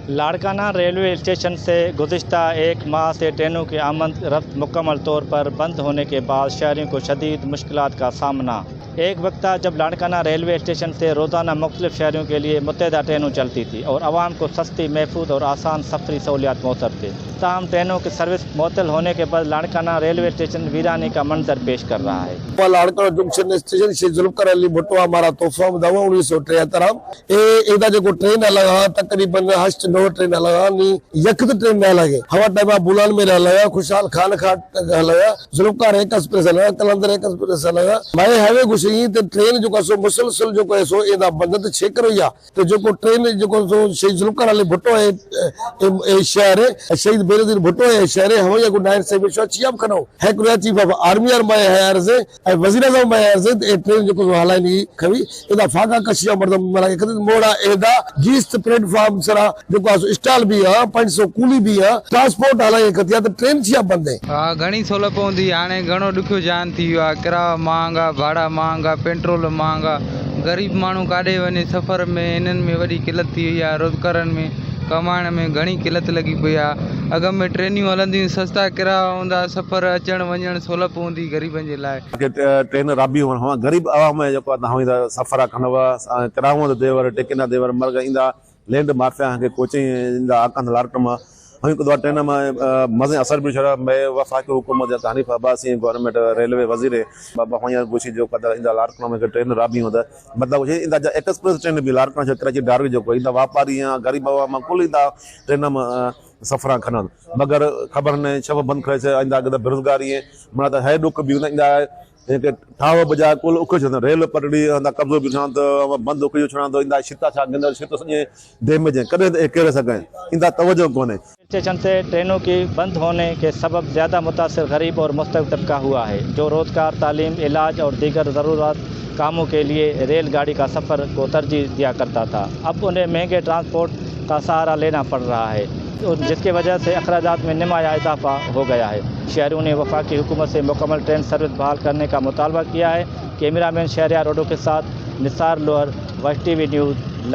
Larkana railway station से गुज़िश्ता एक माह से ट्रेनों की आमद रफ्त मुकम्मल तौर पर बंद होने के बाद शहरियों को शदीद मुश्किलात का सामना। एक वक्त था जब लाड़काना रेलवे स्टेशन से रोज़ाना मुख्तलिफ शहरों के लिए मुतहदा ट्रेनों चलती थी और आवाम को सस्ती, महफूज और आसान सफरी सहूलियात मौसर थे। ताहम ट्रेनों की सर्विस मुअत्तल होने के बाद लाड़काना रेलवे स्टेशन वीरानी का मंजर पेश कर रहा है। लाड़काना जंक्शन स्टेशन से जुल्फ़िकार अली भुट्टो हमारा तोहफा 1973 एदा जो ट्रेन लगा तकरीबन 8-9 ट्रेन लगा नी यकद ट्रेन न लगे हवा टाइम बुलान में लगा खुशहाल खान खाट लगा जुल्फ़िकार एक्सप्रेस लगा कलंदर एक्सप्रेस लगा माए हाईवे घुसी तो ट्रेन जो सो मुसलसल जो है सो एदा बंद छेक रही है तो जो ट्रेन जो सो शहीद जुल्फ़िकार अली भुट्टो है शहर है शहीद बेनज़ीर भुट्टो है शहर है हवाई को नायब साहिब शचियाब खनो है कुरिया चीफ ऑफ आर्मी आर माए है से वज़ीर आज़म माए है से ट्रेन जो हलाइनी खवी एदा फाका कशिया मर्दम मला कद मोड़ा एदा गीस्त प्लेटफॉर्म सरा जो स्टॉल भी है 500 कूली भी है ट्रांसपोर्ट हलाई कतिया तो ट्रेन छिया बंद है। हां घणी सोलह पवंदी हाने घणो दुखियो जान थी वियो आहे किराया महंगा भाड़ा महंगा पेट्रोल महंगा गरीब माण्हू काॾे वञे सफ़र में इन्हनि में वॾी किलत थी वई आहे रोज़गारनि में कमाइण में घणी किलत लगी पई आहे। अॻ में ट्रेनियूं हलंदियूं सस्ता किराया हूंदा सफ़र अचण वञण सहुलो पवंदी गरीबनि जे लाइ ट्रेन राबी हुअण गरीब आवाम जेको आहे सफ़र कंदव किरायो देवर टेकिंदा देवर मर्ग ईंदा लैंड माफ़िया खे कोचिंग ईंदा आकंद लाट मां हिक दो ट्रेन में मज़े असर भी छड़ा मैं वफाकी हुकूमत जा हनीफ अब्बासी गवर्नमेंट रेलवे वज़ीर बाबा हुआ गुशी जो कदा इंदा लाड़काना में ट्रेन राबी होता मतलब इंदा एक्सप्रेस ट्रेन भी लाड़काना जो कराची डारवी जो इंदा व्यापारी गरीब आवाम कुल इंदा ट्रेन में सफ़र खन मगर खबर न छब बंद करे इंदा बेरोजगारी माना है दुख भी इंदा ठाव बजा कुल उख रेल पटड़ी कब्जो भी बंद उख छो इंदा छिता छा गिंदड़ छित सॼे डैमेज कॾहिं केरे सघे इंदा तवज्जो कोन्हे। स्टेशन से ट्रेनों की बंद होने के सबब ज़्यादा मुतासर गरीब और मुस्तहक तबका हुआ है जो रोज़गार, तालीम, इलाज और दीगर ज़रूरत कामों के लिए रेलगाड़ी का सफ़र को तरजीह दिया करता था। अब उन्हें महंगे ट्रांसपोर्ट का सहारा लेना पड़ रहा है जिसकी वजह से अखराजात में नुमाया इजाफा हो गया है। शहरियों ने वफाकी हुकूमत से मुकम्मल ट्रेन सर्विस बहाल करने का मुतालबा किया है। कैमरामैन शहरियार रोडो के साथ निसार लोअर, वश टीवी न्यूज़।